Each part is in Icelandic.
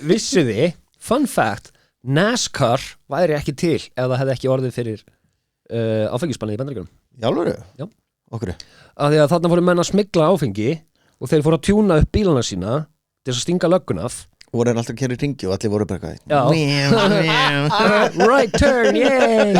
vissu þið, fun fact, NASCAR væri ekki til ef það hefði ekki orðið fyrir áfengisbannið í Bandaríkjunum. Í alvöru? Já. Okkur? Af því að þarna fóru menn að smygla áfengi og þeir fóru að tjúna upp bílana sína til að stinga löggun af. Voru þeir alltaf að kæra í ringi og allir voru bara eitthvað. Já. Right turn, yay!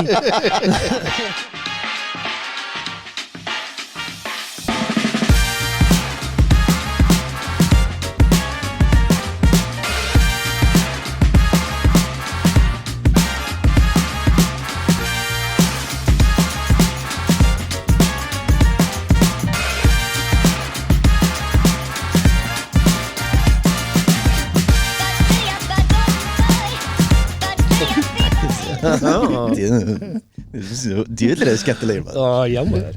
Djöðlir er skemmtilegir maður. Já, maður.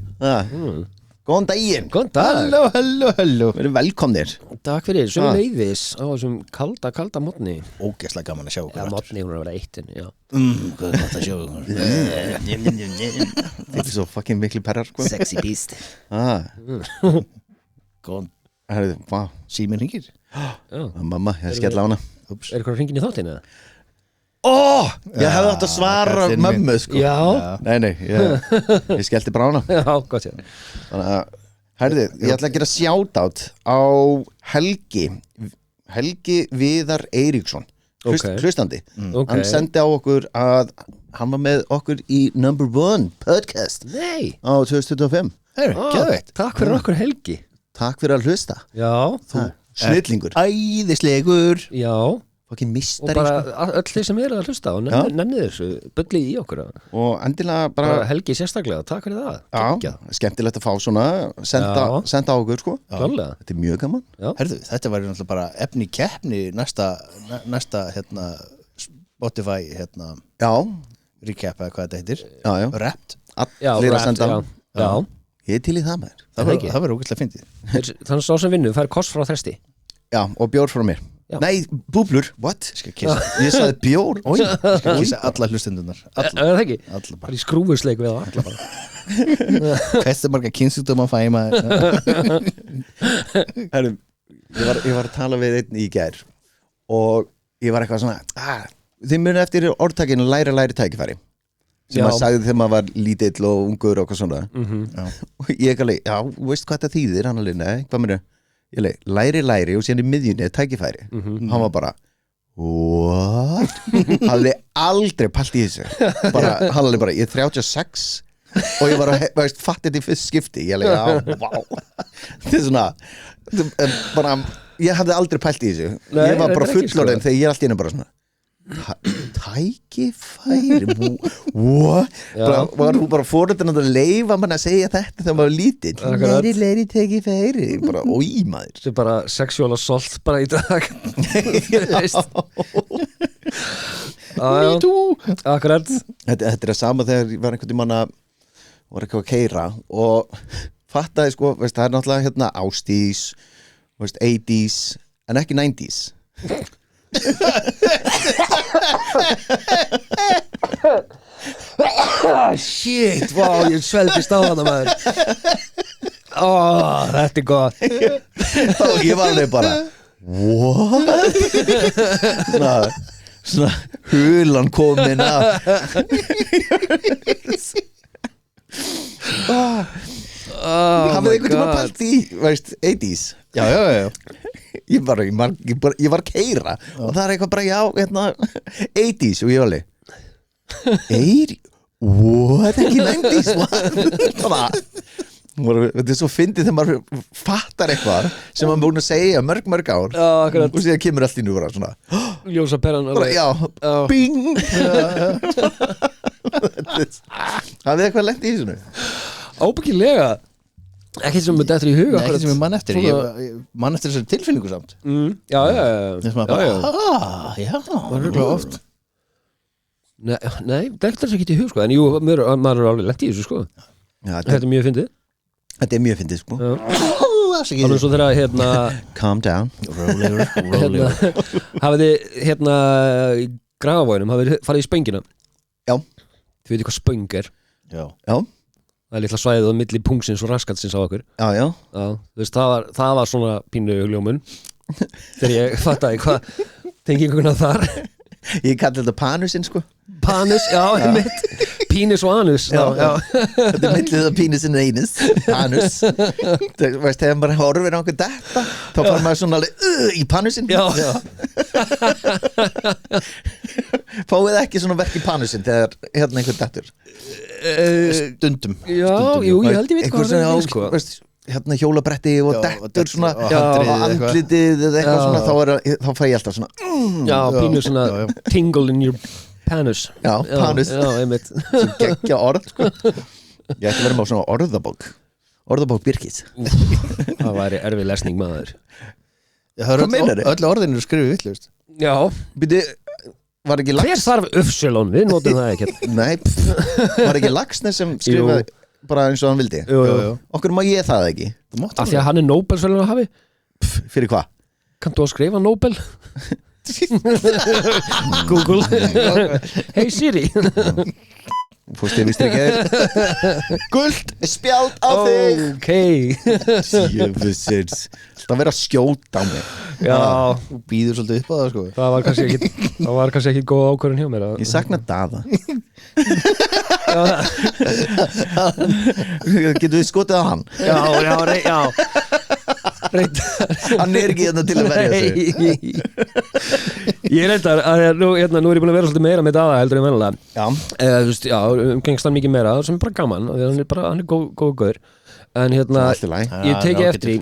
Góðan daginn. Góðan dag. Hello. Verið velkomnir. Takk fyrir, sem leiðis á þessum kalda mótni. Ógeðslega gaman að sjá okkur. Já, mótni, hún er að vera eittin, já. Hvað er þetta að sjá okkur? Þetta er svo fucking miklu perrar, sko. Sexy beast. Góðan. Herðu, vá, síminn hringir. Mamma, ég skell á hana. Er eitthvað hringin í þáttinu? Ég hefði átt að svara mömmu, sko. Já. Nei, ég skellti bara á hana. Já, gott sér. Þannig að, herðu, ég ætla að gera shoutout á Helgi Viðar Eiríksson, hlustandi. Hann sendi á okkur að hann var með okkur í Number One podcast. Nei. Á 2025. Geðveikt. Takk fyrir okkur, Helgi. Takk fyrir að hlusta. Já. Þú snillingur. Æðislegur. Já. Fucking Og mistari, bara sko. öll þeir sem eru að hlusta og nefnið þessu, bullið í okkur. Og endilega bara Helgi sérstaklega, takk fyrir það. Já, skemmtilegt að fá svona senda á okkur, sko. Klálega. Þetta er mjög gaman. Herðu, þetta væri náttúrulega bara efni keppni næsta Spotify Já, recap eða hvað þetta heitir. já. Rapt. Allir að senda. Já. Ég er til í það, maður. Það verður ógeðslega fyndið. Þannig að sá sem vinnu fær kost frá þresti. Já, og bjór frá mér. Já. Nei, búblur, what? Skal kissa. Ég sagði bjór. Skal kissa alla hlustendunar. Það ekki? Alla bara. Það er í skrúfusleik við það alla bara. Hversu marga kynnsjúkdóma fæ maður? Herrum, ég var að tala við einn í gær og ég var eitthvað svona þið muni eftir orðtakinu læri tækifæri sem Já. maður sagði þegar maður var lítill og ungur og eitthvað svona og ég alveg, já, veist hvað þetta þýðir? Hann alveg, nei, hvað muni? Ég leik, læri og síðan í miðjunni tækifæri. Hann var bara what? Hafði aldrei pælt í þessu. Hann alveg bara, ég er 36 og ég var að fatta þetta í fyrst skipti. Ég leik, já, vá. Þetta er svona bara, ég hafði aldrei pælt í þessu. Nei, ég var bara þetta er ekki, fullorðin þegar ég er allt í hennu bara svona tækifæri what? Var þú bara fórhundin að leifa mann að segja þetta þegar maður var lítill læri tækifæri bara, ói maður Þetta er bara sexual assault bara í dag. Me too. Akkurat. Þetta er að sama þegar ég var einhvern tímann að var eitthvað að keyra og fattaði, sko, veist, það er náttúrulega hérna Ásdís, veist, 80s en ekki 90s. Shit, wow, ég svelgist á hana maður. Þetta er gott. Og ég var alveg bara what? Svona hulan komin af hafið einhvern tíma pælt í, veist, 80s? Já. Ég var að keyra og það er eitthvað bara, já, hérna 80s og ég var alveg what? Ekki 90s þetta er svo fyndið þegar maður fattar eitthvað sem maður búin að segja mörg ár og síðan kemur allt í nú bara svona Ljósa peran já, bing hafið eitthvað lent í þessu? Ábyggilega. Ekki sem við dettur í huga. Ekki sem við mann eftir. Ég mann eftir þessari tilfinningu samt. Já. Þess maður bara, já. Það er röglega oft. Nei, dettur þess ekki í hug, sko. En jú, maður er alveg lent í þessu, sko. Já, Þetta er mjög fyndið. þetta er mjög fyndið, sko. Alveg svo þegar, Calm down. hafið þið, í Grafavóginum, hafið þið farið í Spöngina? Já. Þið veitir hvað Spöng er? Já. Það er litla svæðið á milli pungsins og raskatsins á okkur. Já. Þú veist, það var svona pínu hljómun þegar ég fattaði tenginguna þar Ég kalli þetta panusinn sko Panus, já, einmitt Pínus og anus já. Þetta er millið það pínusinn einus Panus Það veist, þegar maður horfir á einhvern detta þá fær maður svona alveg í panusinn Já. Fáið ekki svona verk í panusinn þegar hérna einhvern dettur Stundum Já, jú, ég held ég veit Einhver hvað það svona er sko. veist, hérna hjólabretti og Já, dettur svona og á handriðið eitthvað. andlitið eða eitthvað Já. svona þá fæ ég alltaf svona Já, pínus svona já. tingle in your panus Já, panus. Já, einmitt sem geggja orð sko. Ég ætti að vera með svona orðabók Birkis Það væri erfið lesning maður Hvað meinarðu? Öll orðin eru skrifið vitlaust Já, Býti, var ekki hver Lax þarf uppsilon? Við notum það ekki Nei, var ekki Laxnes sem skrifaði bara eins og hann vildi Jú, jú. Okkur má ég það ekki Af því að hann er Nobelsverðlaun að hafi Fyrir hvað? Kanntu að skrifa Nobel? Google Hey Siri Fórst ég vistir ekki að Gult spjald á þig Ok Jöfusins Það verið að skjóta á mig Já, Þú býður svolítið upp á það sko það var kannski ekki góð ákvörðun hjá mér Ég sakna Daða Getur við skotið á hann? Já Reynd Hann er ekki hérna til að verja sig Ég reyndar að nú er ég búin að vera svolítið meira með Daða heldur en venjulega Já, Þú veist, já, umgengst hann mikið meira sem er bara gaman, af því að hann er góð gaur en hérna, allt í lagi. ég teki eftir í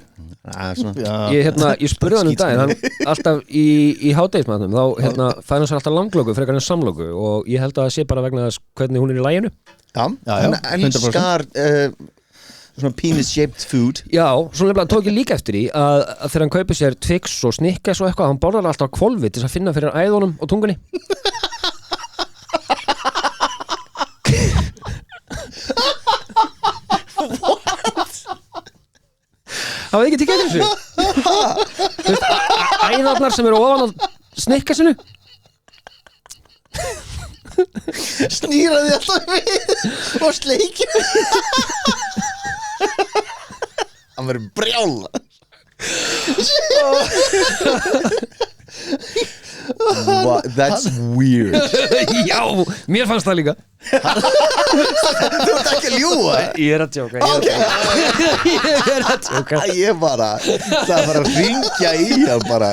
ég spurði hann um daginn hann alltaf í hádegismatnum þá fær hann sér alltaf langlóku frekar en samlóku og ég held að það sé bara vegna þess hvernig hún er í laginu hann elskar svona penis shaped food Já, svo nefnilega tók ég líka eftir í að þegar hann kaupir sér Twix og Snickers og eitthvað, hann borðar alltaf hvolfi til að finna fyrir æðunum og tungunni Hafið ekki tekið eftir þessu? Æðarnar sem eru ofan á Snickersinu Snýraði alltaf við og sleikir Hann verður brjála That's weird Já, mér fannst það líka Þú ert ekki að ljúga Ég er að tjóka Ég er að tjóka Ég bara Það er bara að ringja í hann bara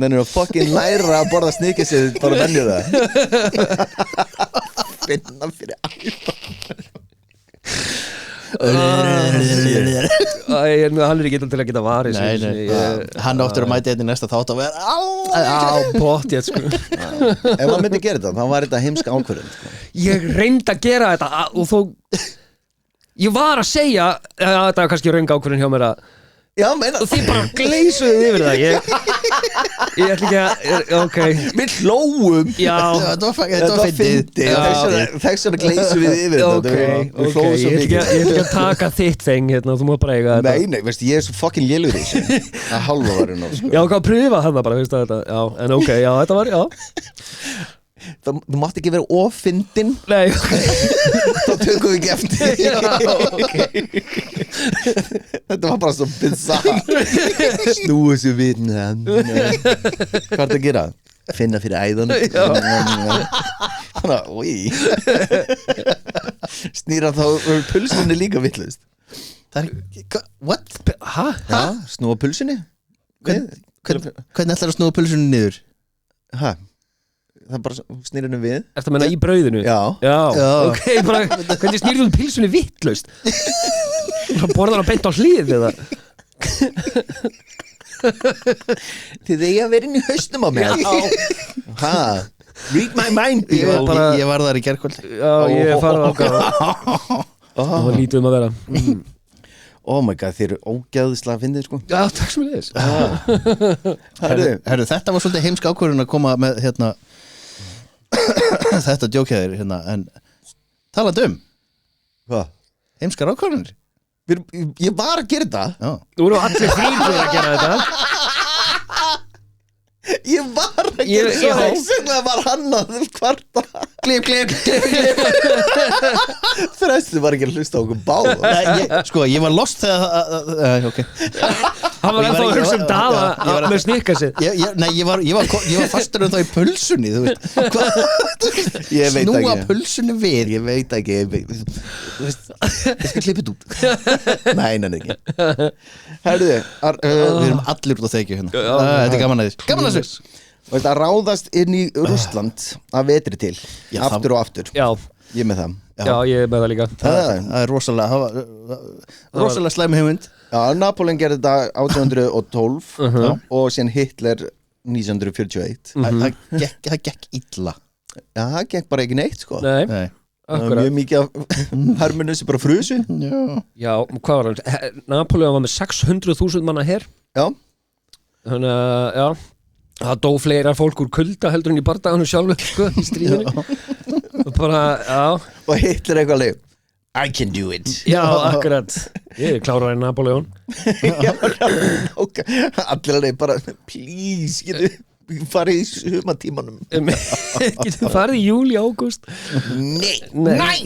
Nennir að fucking læra að borða snikisið bara venjur það Finna fyrir æfa Hann er ekki til að geta varið Hann áttur að mæta þetta í næsta þátt að vera Já, bótt ég sko Ef hann myndi gera þetta, þá var þetta heimska ákvörðun sko. Ég reyndi að gera þetta og þó ég var að segja að þetta var kannski röng ákvörðun hjá mér að Já, meina og þið bara gleysuðu yfir það ég ætla ekki að ok Við hlóum Já, Þetta var Þetta fyndið Þess vegna gleysum við yfir ok, Við hlóum ég svo ætla mikið ekki að taka þitt þeng hérna, þú má bara eiga þetta Nei, veist, ég er svo fucking lélur í þessu Það halva varinn á sko. Já, hvað pröfa hann bara, veist þetta Já, en ok, já, þetta var, já Þú mátt ekki vera offindin Nei, Þá tökum við ekki eftir Þetta var bara svo bizarre Snúi sér við Hvað er það að gera? Finna fyrir æðunum Þannig að, oi Snýra þá pulsunni líka vitlaust What? hæ? Já, snúa pulsunni Hvernig ætlar að snúa pulsunni niður? Hæ? Það er bara snýr henni við Ertu að menna í brauðinu? Já. Ok, bara, hvernig snýrðu þú pilsunni vittlaust? Það borðar hann beint á hlið eða? Þið eigi að vera inn í hausnum á mér Hæ? Read my mind Ég people. var þar í gærkvöld Já, ég er farið ákvæða Það var lítið að vera Oh my god, þið eru ógæðislega að finna sko Já, takk sem þess Herru, þetta var svolítið heimsk ákvörðun að koma með hérna þetta djókjaðir hérna en talandi Hvað? heimskar ákvörðunir Ég var að gera þetta Já. Þú eru allir frýrður að gera þetta Ég var að Ég- gera já. þetta Þess vegna var hann að kvarta Klip Þræstu var ekki að hlusta á okkur báð Sko, ég var lost þegar ok Hann var ennþá að hugsa Daða með snikka sig Nei, ég var fastur þá í pulsunni þú veist Ég veit Snúa ekki pulsunni við Ég veit ekki Þú veist, ég skal klippa þetta út Nei, ekki Herðu Við erum allir út á þekju hérna Þetta er gaman að þessu Gaman að þessu Veist, að ráðast inn í Rússland að vetri til Já, aftur og aftur Já, ég með það já, ég er með það líka Það er rosalega slæmi hugmynd já, Napoleon gerði þetta 1812 og síðan Hitler 1941 Það gekk illa já, það gekk bara ekki neitt sko Nei, Nei. akkurat mjög mikið af hermunum sem bara frusu Já, hvað var hann? Napoleon var með 600.000 manna her já, Þannig að, já Það dó fleira fólk úr kulda heldur en í bardaganum sjálfur sko, í stríðinu og bara, já og Hitler eitthvað leið I can do it Já, akkurat Ég er klárað en Napoleon já, allir leið bara please, getur farið í sumatímanum Getur farið í júli, ágúst nei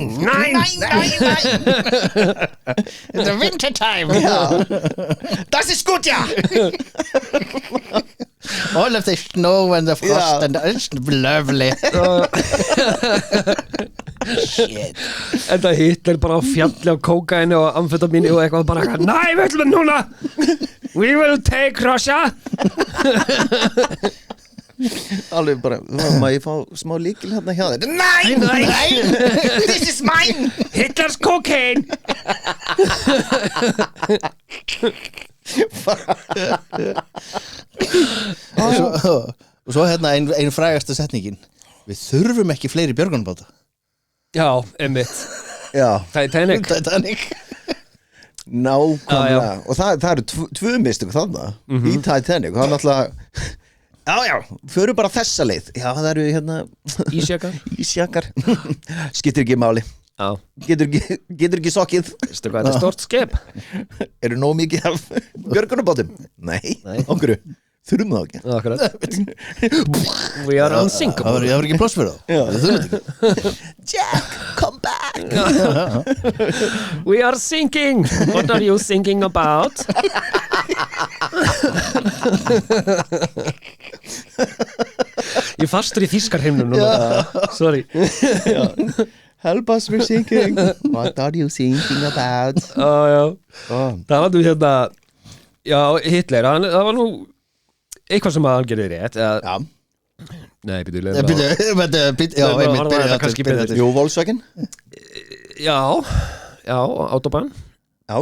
It's a winter time das ist gut ja All of the snow and the frost and it's lovely Shit Þetta Hitler bara á fjalli á kókaini og amfetamíni og eitthvað bara Nei, við ætlum núna We will take Russia alveg bara, má ég fá smá líkil hérna hjá þér Nei, this is mine Hitler's cocaine Og svo hérna ein frægasta setningin Við þurfum ekki fleiri björgunarbáta Já, einmitt já, Titanic nákvæmlega og það eru tvö mistök þarna í Titanic og það er náttúrulega já, förum bara þessa leið já, það eru hérna ísjakar skiptir ekki máli Já getur ekki sokkið Veistu hvað þetta er stort skip? eru nóg mikið af björgunarbátum nei, okkur þurfum það ekki Akkurat We are unsinkable Það var ekki pláss fyrir það Jack, come back We are sinking What are you thinking about? Ég fastur í þýskarheimnum núna Sorry help us, we're sinking what are you thinking about Já Það var nú hérna Já, Hitler, það var nú eitthvað sem að hann gerði rétt já, Nei, býtu jú, Volkswagen Já, Autobahn já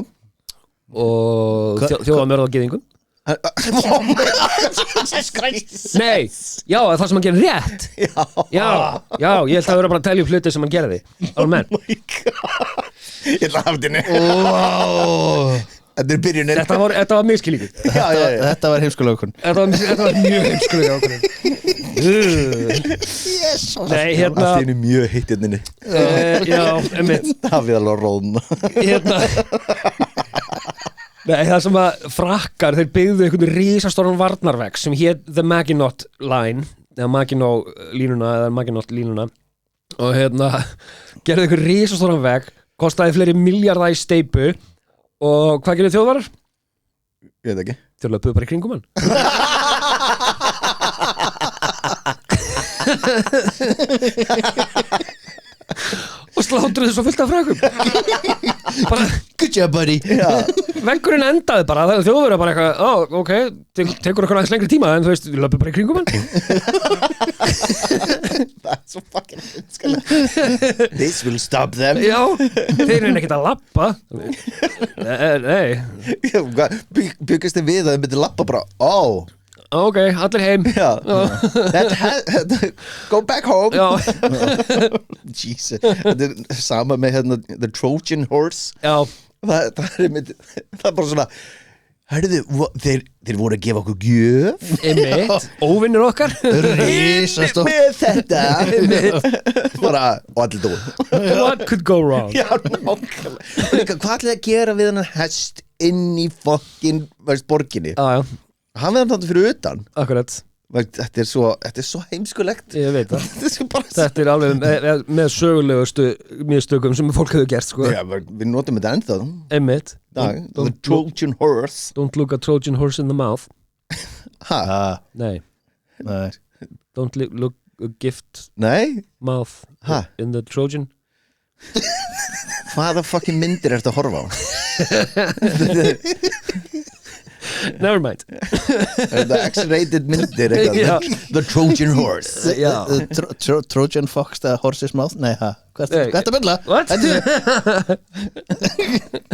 Og þjóðamörð á gyðingum Jesus Christ Nei, já, það sem hann gerði rétt Já, ég held að vera bara að telja upp hluti sem hann gerði Almenn ég ætla að hafa þetta þetta er byrjunin Þetta var miskilíkur Þetta var heimskulega Þetta var mjög heimskulega ákvörðun Nei, hérna allt er mjög heitt hérna Já, einmitt Davíð alveg róðna Hérna Nei, það sem að frakkar, þeir byggðu einhvern risastóran varnarvegg sem hét The Maginot Line eða Maginot línuna og hérna gerðu einhvern risastóran vegg kostaði fleiri milljarða í steypu og hvað gerðu þjóðvarar? Ég veit ekki Þeir löpuðu bara í kringum hann og slátruðu svo fullt af frækum bara Good job buddy veggurinn endaði bara það þjóðverið bara eitthvað ok, tekur okkur aðeins lengri tíma en þú veist, við löpum bara í kringum hann that's so fucking this will stop them já, þeir eru ekkert að lappa nei byggast þið við að þið myndi lappa bara ok, allir heim go back home já Jesus, þetta er sama með hérna, the Trojan horse já það er bara svona hörðu, þeir voru að gefa okkur gjöf einmitt, óvinnur okkar Rísastórt með þetta bara, og allir dói what could go wrong já, nákvæmlega hvað ætlaði að gera við hann hest inn í fokkin borginni já, hann við hann þarna fyrir utan akkurat Þetta er svo heimskulegt. Ég veit það. Þetta er svo bara Þetta er alveg með sögulegustu mjögstökum sem fólk hefur gert sko. Já, við notum þetta ennþá Einmitt The Trojan Horse Don't look a Trojan horse in the mouth Ha? Nei Nei. Don't look a gift Nei? mouth Ha? in the Trojan Hvaða fucking myndir ertu að horfa á? Never mind The X-rated myndir Já. The Trojan Horse Já. Trojan Fox, the horse's mouth. Nei, ha, hvað Nei. er þetta byrla? What?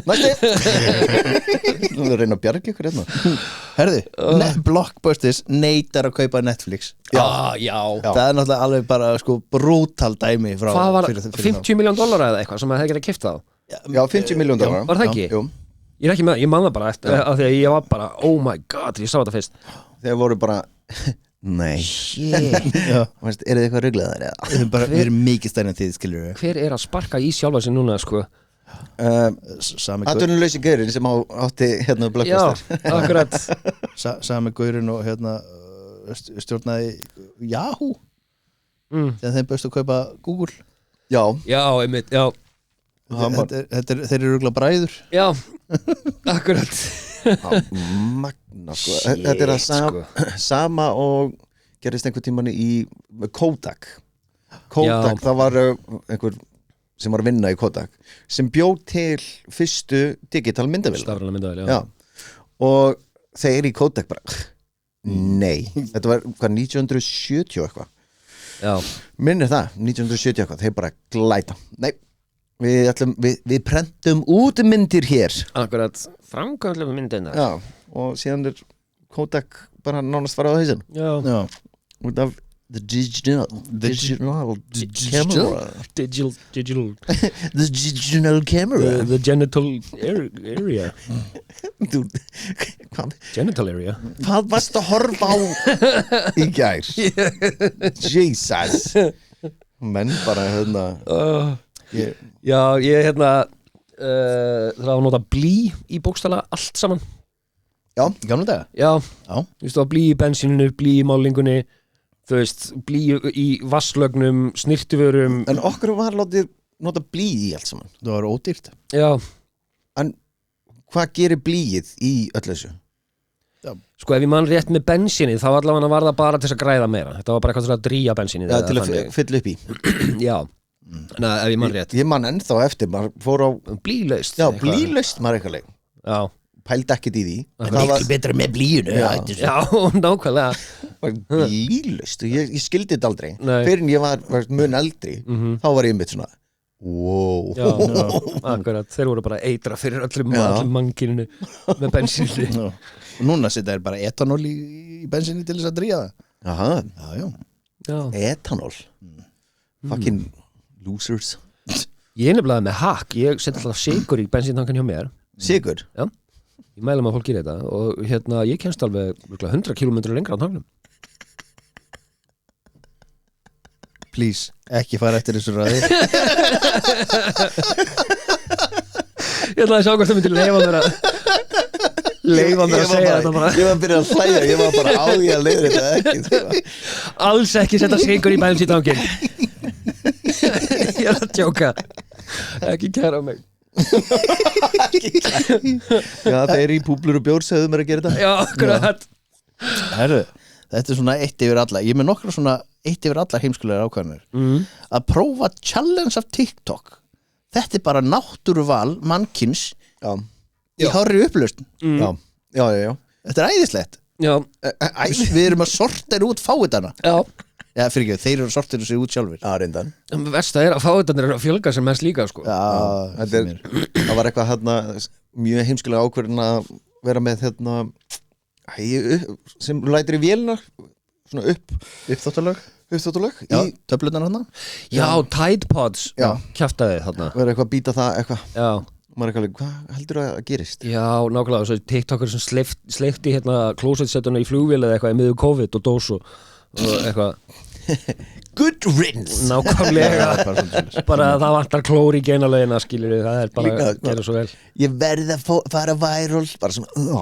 Næsti Nú erum við að reyna að bjarga ykkur hérna Herðu, Blockbusters neitar að kaupa Netflix. Já. Það er náttúrulega alveg bara sko brútal dæmi frá Hvað var fyrir $50 million eða eitthvað sem að hefði getað keypt þá Já, 50 million dollara Var það ekki? Jú, Ég er ekki með, ég man það bara eftir af því að ég var bara, oh my god, ég sá þetta fyrst þeir voru bara Nei Já. Eru þið eitthvað ruglaðar eða? Við erum mikið stærn en þið, skilur við. Hver er að sparka í sjálfa sig núna, sko Sami Atvinnuleysi gaurinn sem átti hérna Já, Blockbuster akkurat Sami gaurinn og hérna stjórnaði Yahoo þegar þeim bauðst að kaupa Google. Já, Já, einmitt, já Þeir eru rugla bræður. Já, akkurat magna sko. Þetta er að sko. sama og gerist einhver tímann í Kodak Kodak, Já. það var einhver sem var að vinna í Kodak sem bjó til fyrstu digital myndavél Stafræna myndavél, Já. Og þeir í Kodak bara nei, þetta var hvað 1970 eitthvað Já, minnir það, 1970 eitthvað þeir bara glæta, nei við prentum út myndir hér akkurat Framkvæmlega myndina Já, og síðan er Kodak bara nánast farið á hausinn Já, Já. út af the digital camera Digital the digital camera The genital area Dude, Genital area hvað varst að horfa á í gær Jesus menn bara hérna ég, Já, ég hérna það að nota blý í bókstala allt saman Gamla daga. Já, Já. þú veist það var blý í bensíninu, blý í málingunni þú veist, blý í vasslögnum snirtivörum en okkur var látið nota blý í allt saman Það var ódýrt. Já, en hvað gerir blýið í öllu þessu? sko ef ég man rétt með bensínið þá allavega var það bara til þess að græða meira þetta var bara eitthvað til að dríja bensínið Ja, eða til að þannig. fylla upp í Já, Nei, ef ég man rétt ég man ennþá eftir, maður fór á Blýlaust já, eitthvað. blýlaust maður eitthvað leik Já, pældi ekkert í því Miklu betra með blíinu. já, nákvæmlega blýlaust og ég skildi þetta aldrei Nei. fyrir en ég var mun eldri þá var ég mitt svona wow Já, akkurat, þeir voru bara eitra fyrir öllum mannkyninu með bensíninu Og núna setja þær bara etanól í bensinni til þess að dríja það. aha, Já. Já. etanól fucking losers Ég er nefnilega með hakk, ég seti alltaf sigur í bensíntankan hjá mér sigur Ég mælum að fólk gera þetta og hérna, ég kemst alveg 100 km lengra á tanknum Please, ekki fara eftir þessu ræði. Ég ætlaði að sjá hvort það myndi leifa mér að segja þetta bara ég var að byrja að hlæja, ég var bara á því að leiða þetta ekki sko. Alls ekki setja sigur í bensíntankin Ég er að tjóka Ekki kæra mig já, þeir í públur og bjór sögðu mér að gera þetta Já, akkurat Herru, þetta er svona eitt yfir alla. Ég er með nokkra svona eitt yfir allar heimskulegar ákvæðanir. Að prófa challenge af TikTok. Þetta er bara náttúruval mannkins já, í hárri upplausn. já Þetta er æðislegt. Já, Við erum að sortera út fáitana. já Já, fyrir ekki, þeir eru að sortera sig út sjálfur. já, reyndan Versta er að fáiðanir eru að fjölga sem mest líka sko. Já, það var eitthvað hérna mjög heimskulega ákvörðin að vera með hérna sem lætir í vélina svona uppþáttalög. uppþóttulög Já, töflunar hana. Já, Tide Pods Já. Kjaftaði þarna vera eitthvað að býta það eitthvað Já, maður er eitthvað, hvað heldur að gerist? já, nákvæmlega og svo TikTokur sem sleikti hérna klósetsetuna í flugvél eða eitthvað í miður COVID og dós og eitthvað Good good riddance nákvæmlega bara það vantar klór í genalögina skilur við, það er bara Líka, að gera svo vel Ég verð að fara viral bara svona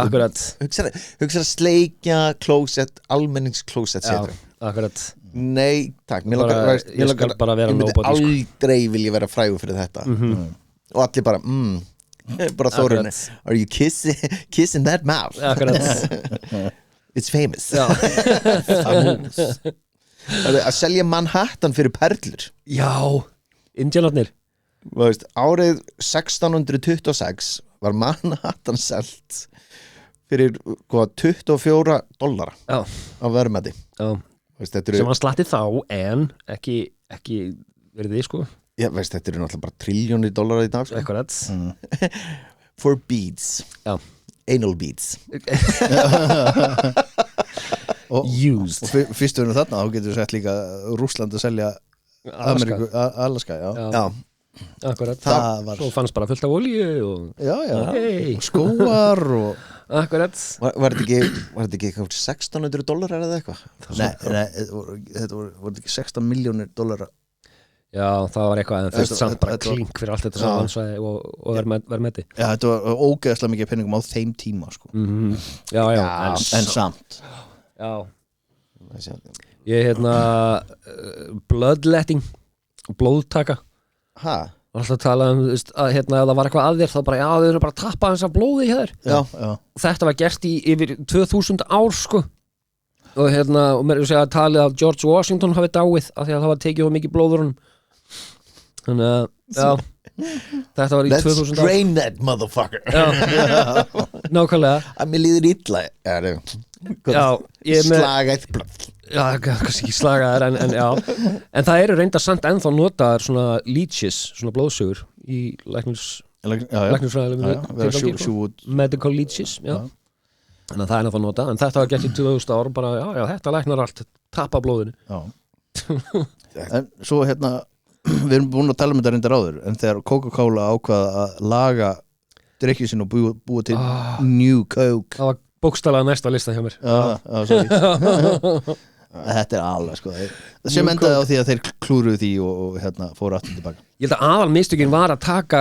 akkurat, hugsa að sleikja klósett, almenningsklósett já, setur akkurat Nei, takk, mér Bara- langar ég skal bara vera Ég myndi nobody, sko. aldrei vilja vera frægur fyrir þetta Og allir bara, bara Þórunni Are you kissing that mouth? akkurat It's famous já, Að selja Manhattan fyrir perlur já indjánarnir Þú veist, árið 1626 var Manhattan selt fyrir hvað, $24 já, á verðmæti já veist, þetta sem eru, hann slatti þá en ekki verið þið sko já, veist, þetta eru náttúrulega bara triljónir dollara í dag sko. akkurat For beads já, Anal beads used Fyrst við erum þarna, þá getur við sett líka Rússland að selja Ameríku, Alaska, já. Já, akkurat Það var- svo fannst bara fullt af olíu og Já, já. hey. Skóar og akkurat var þetta ekki eitthvað $1,600 eða eitthvað? Nei, þetta voru ekki 16 miljónir dollara. já, það var eitthvað en fyrst Þetta- samt bara þetta var- klink fyrir allt þetta Já. sem landsvæði og verðmæti Já, þetta var ógeðslega mikið penningum á þeim tíma, sko. já, já, Já, en En samt. já, ég bloodletting blóðtaka Ha? var alltaf að tala um þú veist, að ef það var eitthvað að þér þá bara já þau eru bara að tappa þess að blóði hjá þér Já, Já. þetta var gert í yfir 2000 ár sko og og mér er að segja að talið að George Washington hafi dáið af því að það var tekið of mikið blóður honum þannig að já þetta var í Let's 2000 ár drain that motherfucker já, nákvæmlega Að mér líður illa já, ég er með Slaga eitt blöð já, kannski ekki slaga þær en já en það eru reynda samt ennþá notaðar svona leeches, svona blóðsugur í læknisfræðilegum Vera tilgangi, sko. sjúút. medical leeches já. Þannig að það er ennþá notað en þetta var gert í 2000 ár bara já, þetta læknar allt, tappa blóðinu Já. En svo við erum búin að tala um þetta reyndar áður, en þegar Coca-Cola ákvaða að laga drikkið sinn og búa til New Coke. það var bókstaflega næsta lista hjá mér Já, sorry. Þetta er alveg, sko. Sem endaði á því að þeir klúruðu því og fóru aftur tilbaka. ég held að aðal mistökin var að taka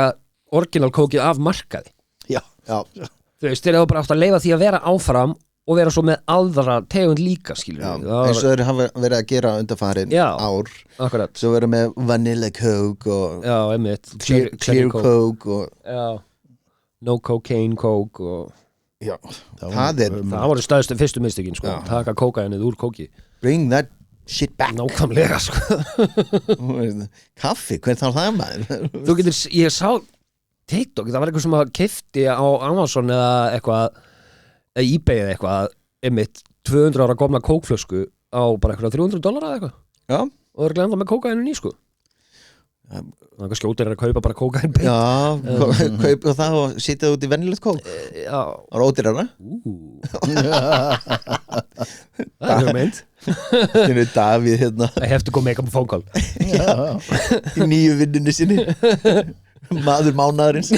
original kókið af markaði Já. þú veist, þeir eru bara átt að leifa því að vera áfram og vera svo með aðra tegund líka skilur Já, við. Það eins var- og þeir hafa verið að gera undanfarin Já. ár akkurat, Svo verið með Vanilla Coke og já, einmitt Clear Coke og já, no cocaine coke og já, það er það voru stæðstu fyrstu mistökin sko, Já. taka kókainið úr kóki Bring that shit back nákvæmlega sko Kaffi, hvern þá það maður? þú getur, ég sá TikTok, það var eitthvað sem að keypti á Amazon eða eitthvað eða eBay eða eitthvað einmitt 200 ára komna kókflösku á bara eitthvað $300 eða eitthvað Já, og það er glemda með kókainu ný sko það er skjótir að kaupa bara kókain beint já kaupa það og sitja út í venjulegt kók já, Það er ódýrara það er hugmynd Þinn er Davíð hérna I have to go make a phone call í nýju vinnunni sinni Maður mánaðarins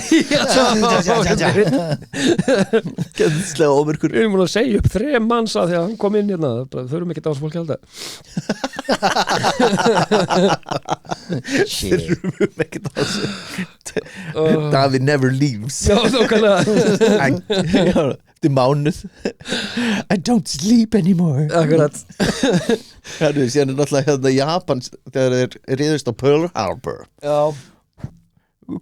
Gæðslega ómörkur við erum múin að segja upp 3 manns að því að hann kom inn hérna þau erum ekki dást fólki alltaf Þurfum ekkert á þessu Davíð never leaves já, þókvæmlega Eftir mánuð I don't sleep anymore akkurat Herru, síðan er náttúrulega hérna Japan þegar þeir riðust á Pearl Harbor já,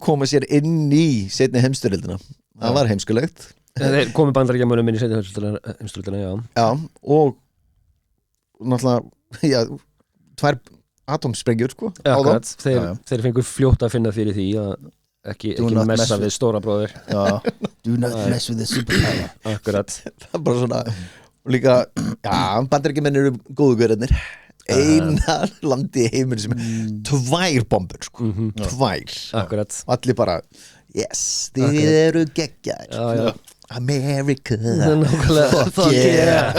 koma sér inn í seinni heimstyrjöldina það var heimskulegt þeir komu bandaríkjamönnum inn í seinni heimsstyrjöldina, já Já, og náttúrulega já, 2 atomsprengjur sko, á þá. akkurat, Já. þeir fengur fljótt að finna fyrir því að ekki Do not mess messa with- við stóra bróðir Do not mess with the superpower. akkurat, Það er bara svona og líka, já, bandaríkjumenn eru góðu görðarnir eina landi í heiminn sem 2 bombur sko, 2 akkurat allir bara, yes, þið eru geggjar já, já, America nákvæmlega Fuck yeah.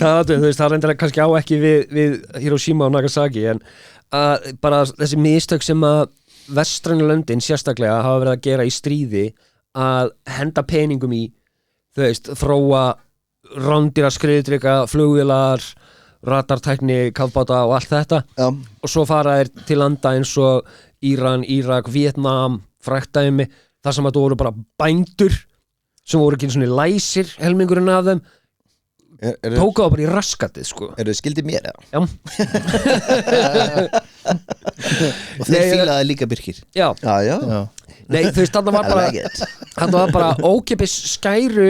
það, þú veist, það reyndar kannski á ekki við Hiroshima og Nagasaki en að bara þessi mistök sem að vestrænu löndin sérstaklega hafa verið að gera í stríði að henda peningum í þú veist, þróa rándýra skriðdrika, flugvélar radartækni, kafbáta og allt þetta Já, og svo fara þeir til landa eins og Íran, Írak, Vietnam fræktæmi, þar sem að þú voru bara bændur sem voru ekki svona læsir helmingurinn af þeim tóka það bara í raskatið sko. Eru þið skildið mér eða? Já, Og þeir fílaði líka Birkir já. Já Nei, þú veist, þarna var I bara like it. þarna var bara ókipis skæru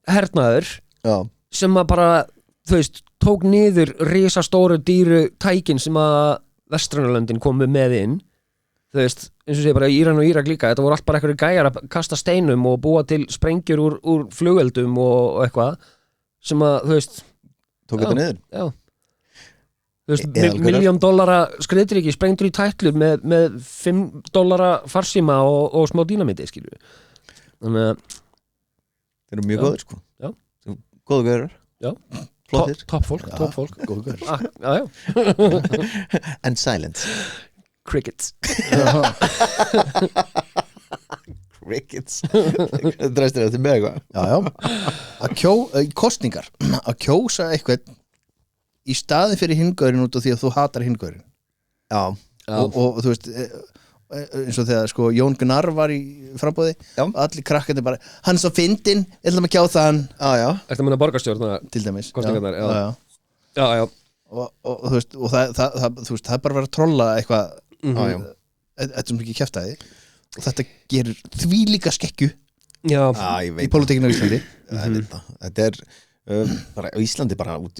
hernaður Já, sem að bara, þú veist, tók niður risastóru dýru tækin sem að Vestrænulöndin komu með inn þú veist, eins og sé bara Íran og Írak líka þetta voru allt bara einhverju gæjar að kasta steinum og búa til sprengjur úr flugeldum og eitthvað sem að, þú veist tók þetta niður já þú veist, Eða algjörlega. $1.000.000 skriðdriki sprengtur í tætlur með $5 farsíma og smá dínamiti, skilju þannig að Þeir eru mjög Já. góður sko Já. Góðu gaurar Já. Flottir topp fólk Góð gaur já, And silence crickets Crickets Dræstir þetta með eitthvað Já Kostningar að kjósa eitthvað í staði fyrir hingaurin út af því að þú hatar hingaurin Já, og þú veist eins og þegar sko Jón Gnarr var í frambóði Já. allir krakkandi bara hann er svo fyndinn, við ætlum að kjósa hann já Ertu að meina borgarstjórna? til dæmis Kosningarnar, já. já. Já, já Og þú veist, og það, þú veist, það er bara að vera að trolla eitthvað Já, þetta sem ekki kjaftaði og þetta gerur því líka skekkju Já, ég í veit pólitíkinu á Íslandi Þetta er bara á Íslandi bara út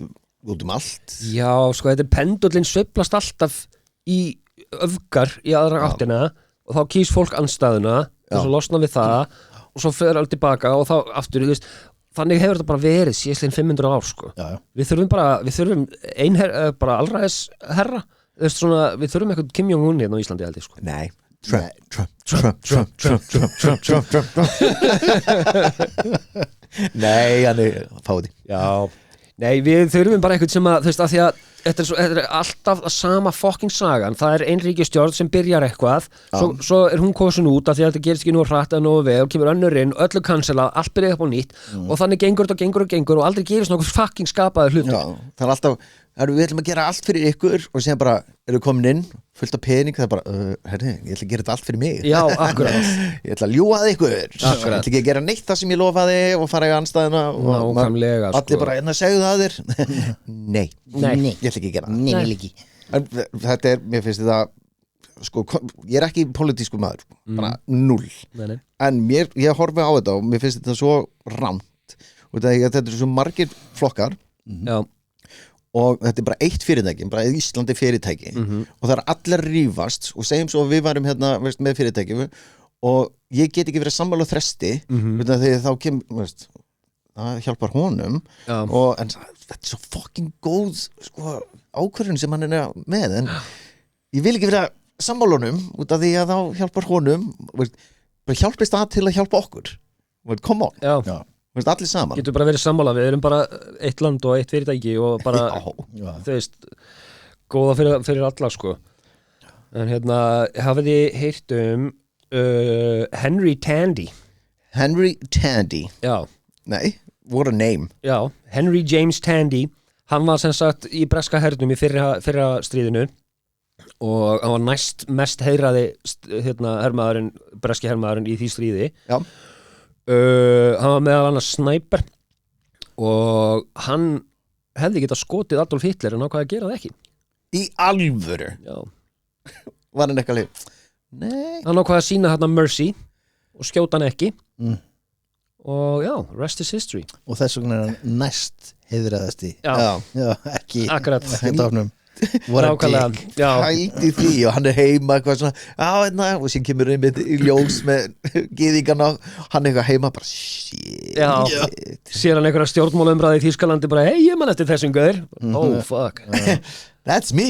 um allt já, sko, þetta er pendullin sveiflast alltaf í öfgar í aðra áttina og þá kýs fólk andstæðuna og svo losna við það og svo fer allt tilbaka og þá aftur, þú veist þannig hefur þetta bara verið síðan 500 ár sko. Já. Við þurfum bara allræðis herra við þurfum eitthvað Kim Jong-un hérna á Íslandi held ég sko. Nei Trump Nei, hann er fáið Já, nei, við þurfum bara eitthvað sem að, þú veist, að því að þetta er alltaf sama fucking sagan það er ein ríkisstjórn sem byrjar eitthvað svo er hún kosin út af því að þetta gerist ekki nú hratt að nógu vel og kemur önnur inn, öllu cancela, allt byrja upp á nýtt og þannig gengur og aldrei gerist nokkuð fucking skapaði hluti Já, það er alltaf við ætlum að gera allt fyrir ykkur og síðan bara eru komin inn, fullt af pening það er bara, herri, ég ætla að gera þetta allt fyrir mig Já, akkurat Ég ætla að ljúga að ykkur Ég ætla ekki að gera neitt það sem ég lofaði og fara í anstæðina og Nákvæmlega, allir sko. bara, en að segja það þér Nei, Nei. ég ætla ekki að gera það Nei, ekki En þetta er, mér finnst þetta sko, ég er ekki pólitísku maður bara 0 Nei. en ég horfi á þetta og mér finnst þetta svo ramt og þetta er svo margir flokkar Já, og þetta er bara eitt fyrirtæki, bara Íslandi fyrirtæki og það er allir rífast og segjum svo að við varum hérna veist, með fyrirtæki og ég get ekki verið sammála þresti þegar þá það hjálpar honum en þetta er svo fucking góð sko, ákvörðun sem hann er með en ég vil ekki vera sammála honum út af því að þá hjálpar honum bara hjálpist það til að hjálpa okkur come on, já. allir saman Getur bara verið sammála, við erum bara eitt land og eitt fyrirtæki og bara, þú veist góða fyrir alla sko en hérna, hafið þið heyrt Henry Tandy Já, Nei, what a name já, Henry James Tandy hann var sem sagt í breska hernum í fyrra stríðinu og hann var næst mest heiðraði hermaðurinn, breski hermaðurinn í því stríði Já, hann var meðal annars snæper og hann hefði getað skotið Adolf Hitler en ákvað að gera það ekki í alvöru Já. Var hann eitthvað leið Nei Hann ákvað að sína hérna mercy og skjóta hann ekki og já, rest is history og þess vegna er hann næst heiðraðasti Já, ekki akkurat dafnum Nákvæmlega, já, Hældi því og hann er heima eitthvað svona hérna, og síðan kemur einmitt í ljós með gyðingana hann er eitthvað heima bara shit já. Sér hann einhverja stjórnmálaumræði í Þýskalandi bara, hei, ég man eftir þessum gaur Oh, fuck That's me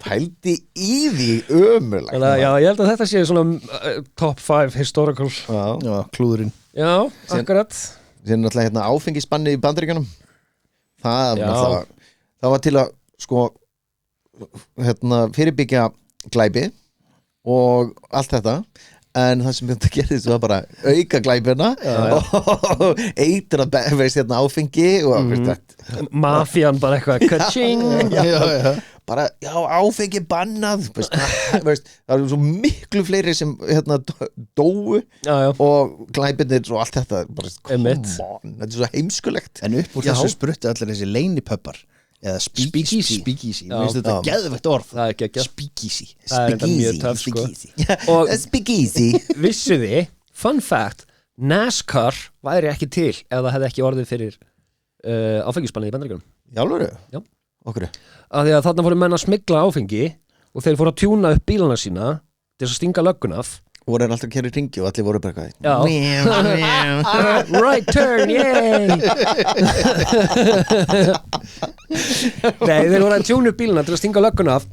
Hældi í því ömurlega Þannig að, já, ég held að þetta sé svona top 5 historical Já, klúðurinn Já, akkurat Síðan náttúrulega hérna áfengisbanni í Bandaríkjunum það Já. náttúrulega það var til að sko hérna fyrirbyggja glæpi og allt þetta en það sem þetta gerðist var bara auka glæpina og eitra veist hérna áfengi og veist, Mafían bara eitthvað Ka-ching bara, já, áfengi bannað veist, það eru svo miklu fleiri sem hérna dóu og glæpinir og allt þetta bara, come on, þetta er svo heimskulegt En upp úr þessu spruttu allir þessi leinipöppar eða speakeasy mér finnst þetta geðvegt orð Það er geggjað. speakeasy Það er þetta mjög töff sko og speakeasy Vissu þið, fun fact NASCAR væri ekki til ef það hefði ekki orðið fyrir áfengisbannið í Bandaríkjunum Jálfur? Já. Okkur? Af því að þarna fóru menn að smygla áfengi og þeir fóru að tjúna upp bílana sína til þess að stinga löggun af voru alltaf að kæra í ringi og allir voru bara Já. Right turn, yay Nei, þeir voru að tjúna upp bílana til að stinga löggun af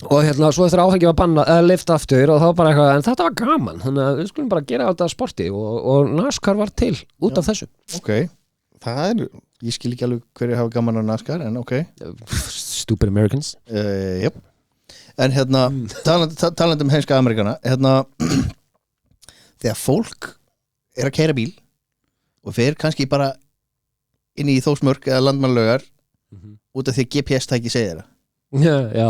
og hérna, svo eftir áfengi var banna eða leyft aftur og þá bara eitthvað en þetta var gaman, þannig að við skulum bara gera þetta sporti og NASCAR var til út af þessu Ok, það er ég skil ekki alveg hverju hafa gaman á NASCAR en ok Stupid Americans Jöp En hérna, talandi heimska Amerikana hérna þegar fólk er að keyra bíl og fer kannski bara inn í Þórsmörk eða landmannlaugar út af því að GPS-tæki segir það Já,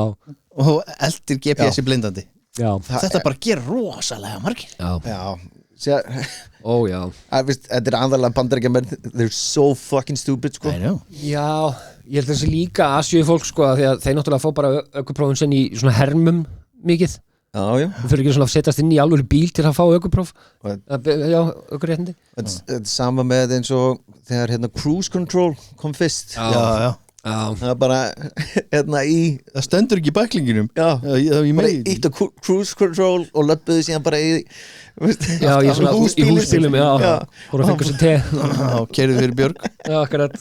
og eldir GPS í blindandi já, Þetta bara gerir rosalega margir já, sér ó já þetta er aðalega bandaríkjamenn they're so fucking stupid sko I know Já, ég held þessi líka Asíu fólk sko að því að þeir náttúrulega fá bara ökuprófun sinn í svona hermum mikið já, Þú fyrir ekki svona að setjast inn í alvöru bíl til að fá ökupróf Já, ökuréttindi þetta er sama með eins og þegar hérna cruise control kom fyrst Já það er bara hérna í Það stendur ekki í bæklinginum ég bara ítt á cruise control og löppuðu síðan bara í Já, í svona í húsbílum Já, voru að fengu sér te Keyrið fyrir Björg Já, akkurat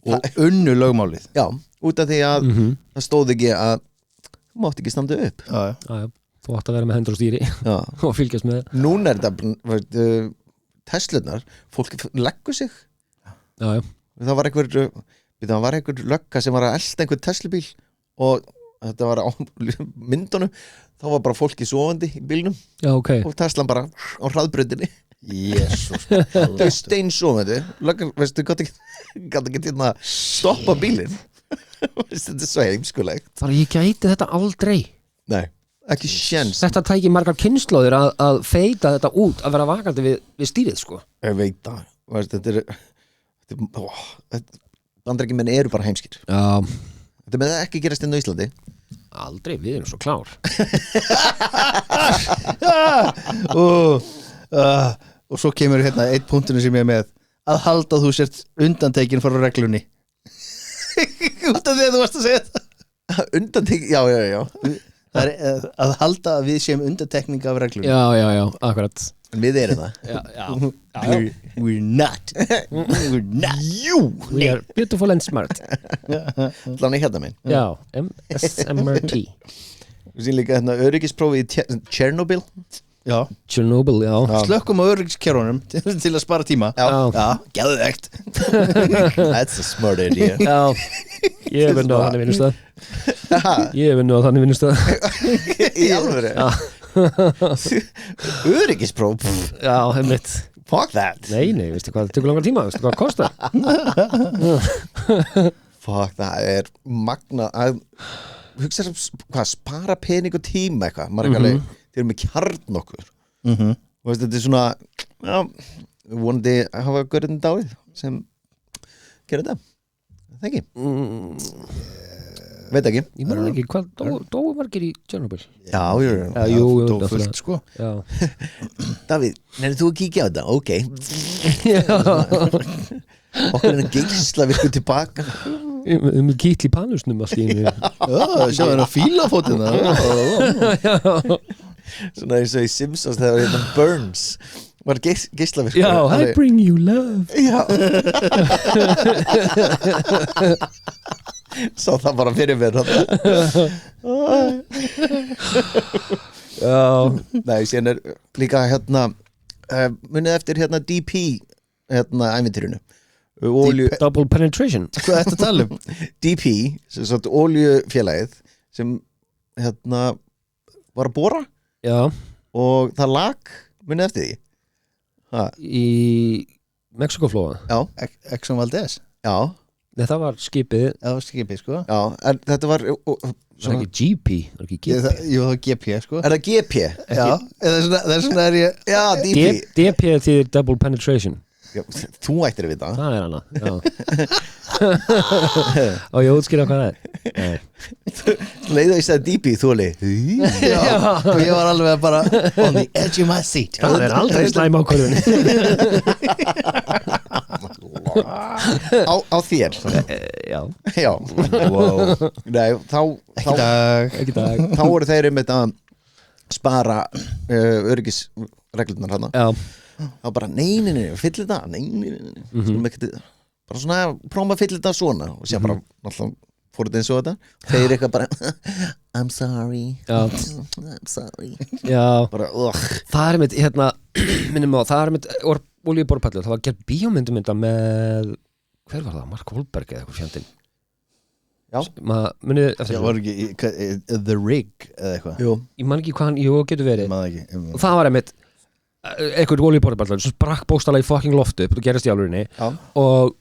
og unnu lögmálið já, út af því að það stóð ekki að þú mátt ekki standa upp Já Þú átt að vera með hendur og stýri já. og fylgjast með núna er þetta Teslunar, fólk leggur sig Já, það var einhver lögga sem var að elda einhver Teslubíl og þetta var á myndunum þá var bara fólki sofandi í bílnum já, ok og Teslan bara á hraðbrautinni Jésús þau steinsofandi löggan, veistu, gátt ekki til að stoppa bílinn þetta er svo heimskulegt Bara ég gæti þetta aldrei nei, ekki sjens Þetta tæki margar kynslóðir að feita þetta út að vera vakandi við stýrið sko ég veit það, þetta er bandaríkjumenn eru bara heimskir Já þetta með það ekki gerast inn á Íslandi Aldrei, við erum svo klár og svo kemur hérna einn punktinu sem ég er með að halda að þú sért undantekin frá reglunni út af því að þú varst að segja þetta undantek, já Það er að halda að við séum undantekning af reglunni Já, akkurat en við erum það Já We're not We're not You We are beautiful and smart þannig hérna minn Já, MSMRT við séum líka hérna öryggisprófi í Chernobyl Já Chernobyl, já Slökkum á öryggiskerunum til að spara tíma já, geðvegt that's a smart idea Já, ég hef vunnið á þannig vinnustöð Ég hef vunnið á þannig vinnustöð í alvöru öryggispróf Já, heimitt fuck that Nei, veistu hvað, það tekur langar tíma, veistu hvað það kostar fuck það er magna að hugsa sem hvað, spara pening og tíma eitthvað maður er ekki þeir eru með kjarn okkur og veist, þetta er svona já, vonandi að hafa görðin dálið sem gera þetta það ekki veit ekki Ég meina ekki, hvað dóu margir í Chernobyl? já, Jú, Dó fullt sko Já Davíð, nefnir þú að kíkja á þetta? Ok okkur er að geisla virku tilbaka Með kýtl í panusnum allt í einu Sjá það að fíla fótina svona eins og í Simpsons þegar hérna Burns var geisla virku Já, I bring you love já sá það bara fyrir mér Já nei, síðan er líka hérna munið eftir hérna DP hérna ævintýrinu Double penetration Hvað er þetta að tala um? DP, sem svona oljufélagið sem hérna var að bora Já og það lag minni eftir því Í Mexikoflóa Já, Exxon Valdez já, Nei, það var skipið Það var skipið sko já, en þetta var Það var ekki GP, það var ekki GP Jú, það var GP sko Er það GP? Já, eða svona er ég Já, DP DP þýðir Double Penetration Já, þú ættir að vita Það er hana Og ég útskýra hvað það er Nei. Leið að ég sagði DP, þú alveg Já, og ég var alveg bara on the edge of my seat Það er aldrei slæm ákvörðun á þér Já, Já, Wow, nei, ekki dag ekki dag þá voru þeir um þetta að spara öryggisreglurnar hana Já, þá bara, nei, fyll þetta nei, bara svona prófa að fyll þetta svona og sér bara, alltaf fór þetta eins og þetta þeir eitthvað bara I'm sorry Já. I'm sorry já bara, Það er mitt, hérna minnum á, það er mitt olíuborpallur, það var gerð bíómyndum mynda með hver var það, Mark Wahlberg eða eitthvað fjandinn Já. Munið eftir Já, var ekki The Rig eða eitthvað jú, Ég man ekki hvað hann, jú, getur verið Maður ekki og það var einmitt eitthvað olíuborpallur sem sprakk bókstala í fucking loftu upp og gerist í alvörinni já, og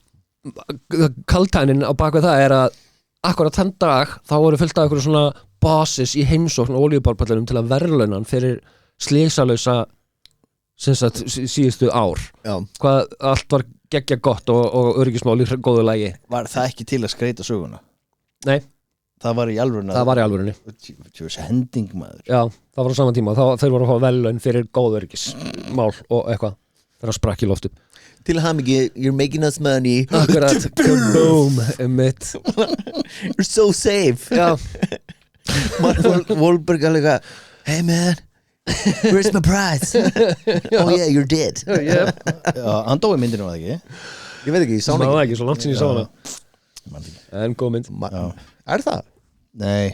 kaltænin á bakvið það er að akkurat þann dag þá voru fullt af eitthvað svona bosses í heimsókn olíuborpallurum til að verðlauna hann fyrir slísalausa sem sagt síðustu ár já hvað allt var geggja gott og öryggismál í góðu lagi Var það ekki til að skreita söguna? Nei, Það var í alvöruna það var í alvörinni Tjóðs hending maður Já, það var á saman tíma þeir voru að fá verðlaun fyrir góð öryggismál og eitthvað þegar hann sprakk í loftu til að hafa mikið, you're making us money Akkurat, boom, mitt you're so safe Já, Mark Wahlberg alveg hey man where's my prize oh yeah, you're dead yep. Já, hann dói myndinu var það ekki ég veit ekki, ég sá hann Það ekki var ekki, svo langt sinni ég sá hana Man ekki. En góð mynd Já. er það? Nei,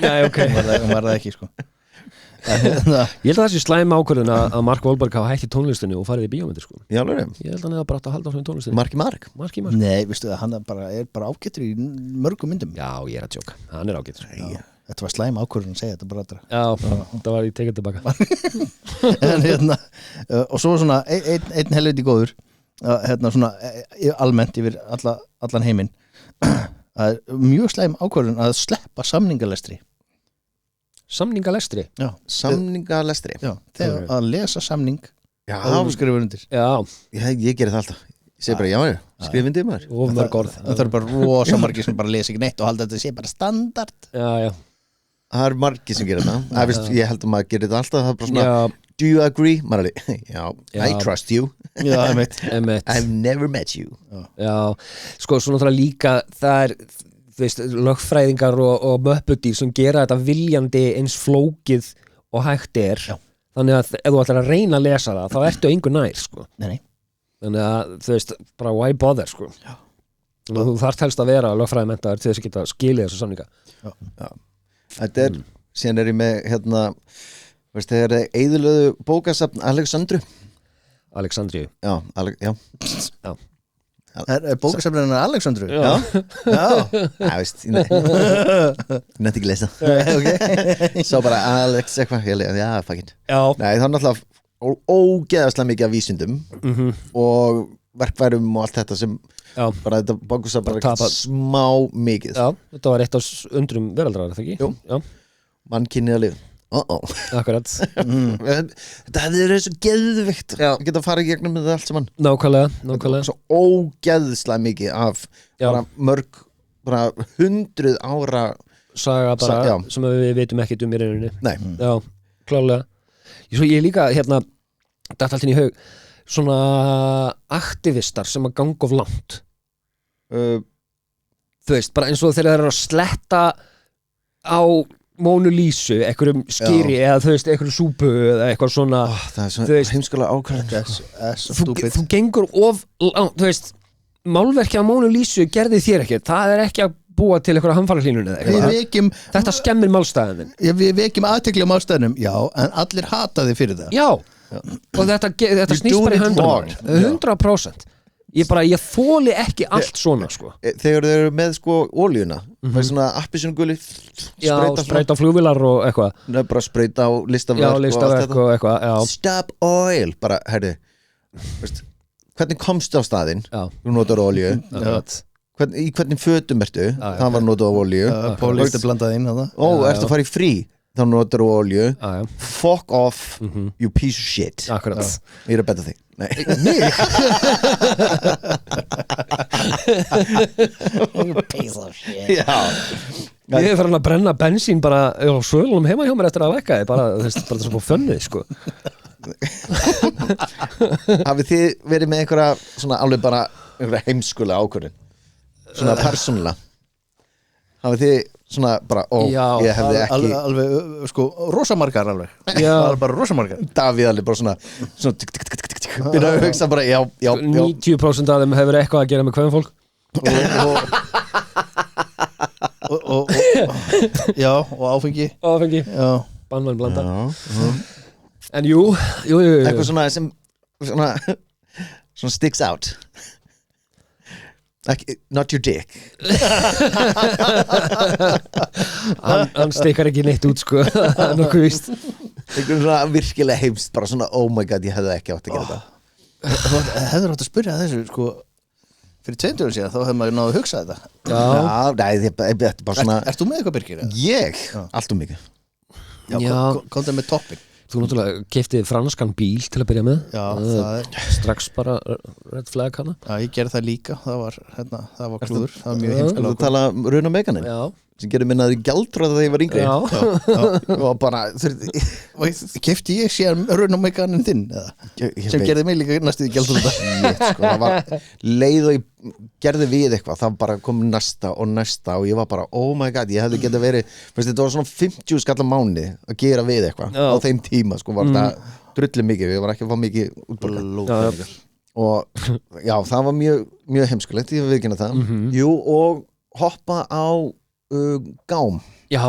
Nei, ok hún var það ekki sko En hérna, Ég held að það sé slæm ákvörðun að Mark Wahlberg hafa hætti tónlistunni og farið í bíómyndir sko. já, alveg Ég held að hann hefði bara átt að halda á svona tónlistunni Mark Mark. Nei, veistu það, hann er bara ágættur í mörgum myndum Já, ég er að tjóka, hann er ágætt Já. Þetta var slæm ákvörðun að segja þetta bara allra Já, það var ég tekið tilbaka En hérna, og svo svona einn helviti góður hérna svona almennt yfir allan heiminn Það er mjög slæm ákvörðun að sleppa samningalestri Samningalestri Já, samningalestri já, þegar að lesa samning já, að þú skrifur undir Já, ég gerir það alltaf ég segi bara, já, skrifindi maður og mörg orð Það er bara rosa margir sem bara lesa ekki neitt og halda þetta sé bara standard Já, já það er margir sem gerir það ég held að maður gerir þetta alltaf það er bara svona, Já, do you agree? maður alveg, já, I Já. trust you Já, einmitt emitt I've never met you Já, sko, svo náttúrulega líka það er, þú veist, lögfræðingar og möppudýr sem gera þetta viljandi eins flókið og hægt er Já. Þannig að ef þú ætlar að reyna að lesa það þá ertu engu nær, sko Nei, Þannig að, þú veist, bara why bother, sko Já. Þannig að þú þarft helst að vera lögfræðimenntaður til þess að geta skilið þessu samninga þetta er, síðan er ég með hérna, veist, þegar þeir eyðilöðu bókasafn Alexandru Alexandríu já, já er bókasafnirinn Alexandru? Já. veist, ég nefndi ekki að lesa Okay. svo bara Alex eitthvað, ég leið, já, fuck it Já, nei, það er náttúrulega ógeðaslega mikið af vísindum og verkværum og allt þetta sem já, bara þetta bókasafn bara Bara tapað. smá mikið já, þetta var eitt af undrum veraldrar, er það ekki? Jú. Já, mannkynnið að lifa akkurat þetta hefði verið svo geðvikt að geta að fara í gegnum með það allt saman Nákvæmlega svo ógeðslega mikið af Já. bara mörg, bara 100 ára Saga bara, Já. sem við veitum ekkert í rauninni nei, Já, klálega Svo ég líka, hérna, þetta allt inn í haug svona aktivistar sem að ganga of langt þú veist, bara eins og þegar þeir eru að sletta á Mónu Lísu, einhverjum skýri eða þú veist, einhverjum súpu eða eitthvað svona það er Þú svo veist- heimskulega ákvæðan þú gengur of langt, þú veist málverkið á Mónu Lísu gerði þér ekki það er ekki að búa til einhverja hamfarahlínun eða Við eitthvað vekjum þetta skemmir málstæðin Við vekjum aðtekli á málstæðnum Já, en allir hata þig fyrir það Já, og þetta You snýst bara í doing it höndunum wrong. 100% ég þóli ekki allt svona sko þegar þeir eru með sko ólíuna veist svona appisínuguli Já, spreyta á flugvilar og eitthvað bara spreyta á Já, listaverk listaverk og eitthvað já. Stop oil, bara, herri veist, hvernig komstu á staðinn Já. þú notar olíu í hvernig fötum ertu það var notað á olíu Pólíst blandað inn ertu að fara í frí þá notar þú olíu Já. fuck off, you piece of shit Akkurat ég er að betta þig Nei. Piece of shit Já. Ég er farin að brenna bensín bara á svölunum heima hjá mér eftir að vekka bara það svo fönnið sko Hafið þið verið með einhverja svona alveg bara einhverja heimskulega ákvörðun svona persónulega hafið þið svona bara Já, ég hefði ekki Alveg, sko, rosamargar alveg Já. Það er bara rosamargar Davíð alveg bara svona byrja að hugsa bara já 90% af þeim hefur eitthvað að gera með kveðanfólk Já, og áfengi Áfengi, Já, bannvæn blanda Já. En jú eitthvað svona sem svona sticks out ekki, not your dick Hann stikkar ekki neitt út sko Það er nokkuð víst eitthvað svona virkilega heimst bara svona oh my god ég hefði ekki átt að gera þetta hefur átt að spyrja þessu, sko fyrir 20 árum síðan, þá hefur maður náðu að hugsa þetta já, nei, þetta er bara svona Ert þú með eitthvað, Birgir? ég, allt mikið Já. Komdu með topping Þú náttúrulega keypti franskan bíl til að byrja með Já, það er Strax bara red flag hana Já, ég gerði það líka, það var klúður Það var mjög Þú heimskulega tala Runa Meganin Já, sem gerir minnaði gjaldróð þegar ég var yngri já. og bara Keypti ég sér raunameganinn þinn eða? Sem gerði mig líka næstuði gjaldrúta sko, það var leið og ég gerði við eitthvað það bara kom næsta og ég var bara oh my god, ég hefði getað verið þetta var svona 50 skall á mánuði að gera við eitthvað Já. á þeim tíma sko, var þetta drullu mikið, við var ekki að fá mikið útborgað og já, það var mjög heimskulegt, ég vil viðkynna það jú, og hoppa á gám, Já,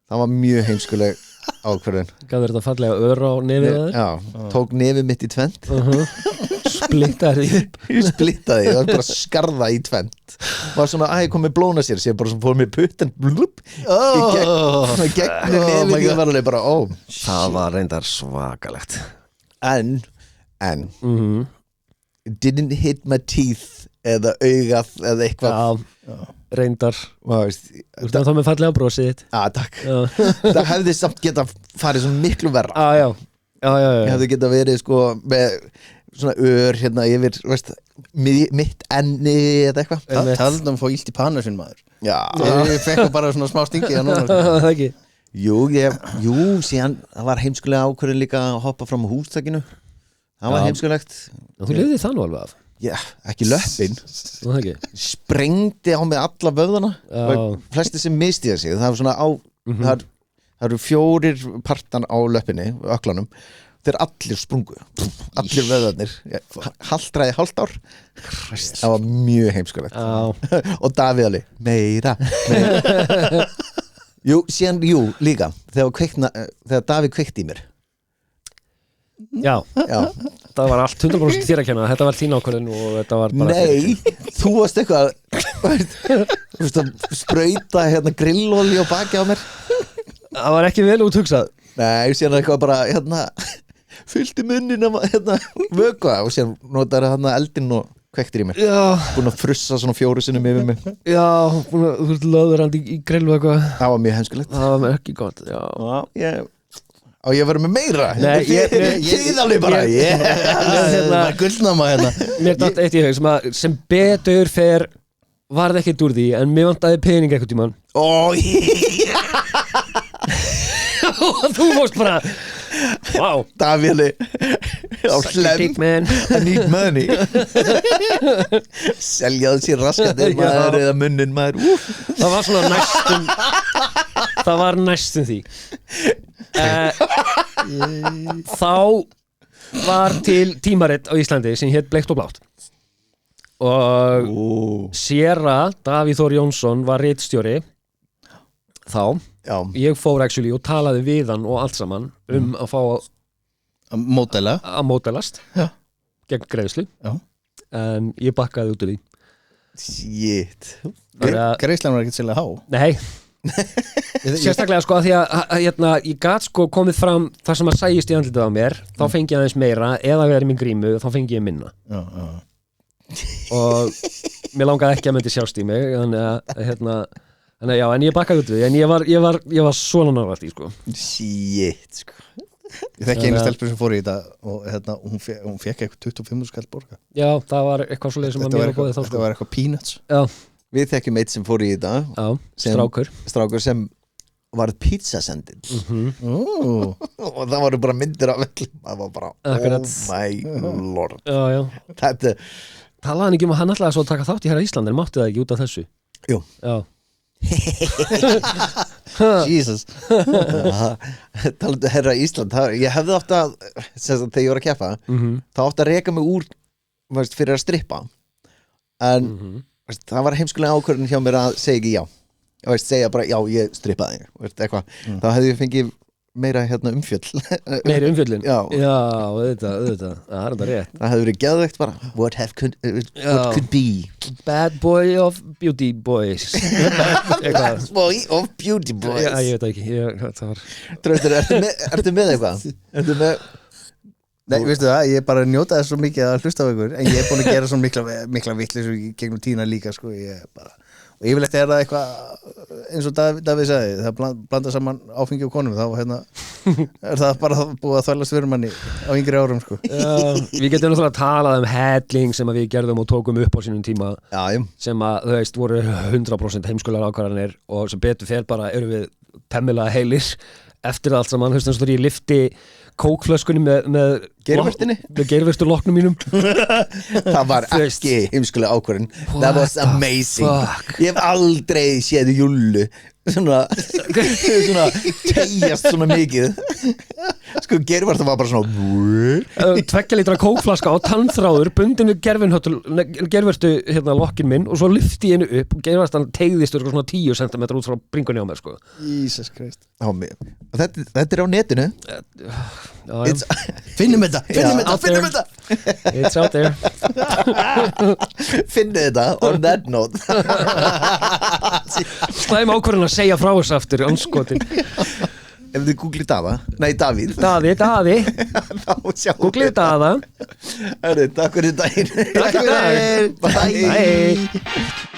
það var mjög heimskuleg ákvörðun gæður þetta fallega ör á nefið að já, tók nefið mitt í tvent Splittar því ég splittaði, það var bara skarða í tvent var svona, ég kom með blóna sér sem bara svona fór með putten í gegnum nefið ég var alveg bara, Það var reyndar svakalegt en didn't hit my teeth eða augað eða eitthvað Já, reyndar veist, Þú ert þá með fallega brosið þitt takk það hefði samt geta farið svo miklu verra Já ég hefði geta verið sko með svona ör hérna yfir veist, mitt enni eða eitthvað Taldum fá illt í pannu sinn maður já, Ég fekk bara svona smá stingi Það ekki jú, síðan það var heimskulega ákvörðin líka að hoppa fram á hústakinu það var heimskulegt Þú lifði það nú alveg af já, ekki löppin Það ekki sprengdi á mig alla vöðana Já. og flesti sem mistiða sig það var svona á það eru 4 partan á löppinni öklanum, þeir allir sprungu allir vöðarnir haltraði hálft ár það var mjög heimskulegt og Davíð alveg meira síðan líka þegar Davíð kveikti í mér Já, það var allt 100% þér að kenna Þetta var þín ákvörðin og þetta var bara nei, þú varst eitthvað sprauta hérna grillolí á baki á mér Það var ekki vel úthugsað nei, síðan eitthvað bara fyllti munnin vökva og síðan notaði eldinn og kveiktir í mér búin að frussa svona 4 sinnum yfir mig Já, þú ert löðurandi í grillu eitthvað það var mjög heimskulegt Það var ekki gott og ég verið með meira Nei, ég alveg bara Það er gullnáma hérna Mér datt eitt í haug sem betur fer varð ekkert úr því en mér vantaði pening eitthvað tímann og þú fórst bara wow, Davíli á hlem I need money seljaðu sér raskat eða munnin maður það var svona næstum það var næstum því þá var til tímarit á Íslandi sem hétt Bleikt og blátt og séra Davíð Þór Jónsson var ritstjóri þá ég fór actually og talaði við hann og allt saman að fá að módelast gegn greiðslu en ég bakkaði út úr því Shit. Greiðslan var ekkert sérlega há. Nei, sérstaklega sko að því að ég gat sko komið fram þar sem að sæjist í andlitið á mér þá fengi ég aðeins meira, eða verið minn grímu þá fengi ég minna og mér langaði ekki að myndi sjást í mig þannig já, en ég bakkaði út við en ég var svona nálægt í sko Shit sko. Ég þekki einu stelpur sem fór í þetta og hún fekk eitthvað 25 skall borga. Já, það var eitthvað svoleið sem að mér var bóðið þá sko. Þetta var eitthvað peanuts. Já, Við þekkjum eitt sem fór í þetta strákur sem var pizzasendill og það voru bara myndir af öllum það var bara, Akkurat. oh my lord já Þetta, Talaði hann ekki að hann ætlaði svo að taka þátt í Herra Ísland en mátti það ekki út af þessu jú Já, Jesus. Talandi Herra Ísland ég hefði átt að, þegar ég var að keppa þá átt að reka mig úr fyrir að strippa en það var heimskulega ákvörðin hjá mér að segja ekki já segja bara já ég strippaði þá hefði ég fengið meira umfjöll meiri umfjöllin Já. auðvitað, það er þetta rétt það hefði verið geðveikt bara what could be Bad boy of beauty boys Eitthvað boy of beauty boys Já, ég veit það ekki það var... Tröstur, ertu með eitthvað? Ertu með Nei, veistu það, ég bara njóta þess svo mikið að hlusta á ykkur en ég er búin að gera svo mikla vitleysu gegnum tína líka sko, og yfirleitt er það eitthvað eins og Davíð sagði, það blanda saman áfengi og konum, þá er það bara búið að þvælast fyrir manni á yngri árum sko. Já, við getum náttúrulega talað helling sem að við gerðum og tókum upp á sínum tíma sem að þú veist voru 100% heimskulegar ákvarðanir og sem betur fer bara erum við temmilega heilir eftir allt saman, þú veist eins og ég lifti kókflöskunni með geirverstu loknum mínum það var ekki heimskulega ákvörðin that was amazing ég hef aldrei séð Júllu svona tegjast svona mikið sko geirverstu var bara svona 2 lítra kókflaska á tannþráður bundin við geirverstu lokkin minn og svo lyfti ég hennu upp og geirverstu tegðist svona 10 cm út frá bringunni á mér sko. Jesus Christ þetta er á netinu finnum þetta it's out there finnum þetta on that note slæm ákvörðin að segja frá þess aftur anskotin ef þið googlið Davíð Daði googlið Daða takk fyrir daginn takk fyrir Bye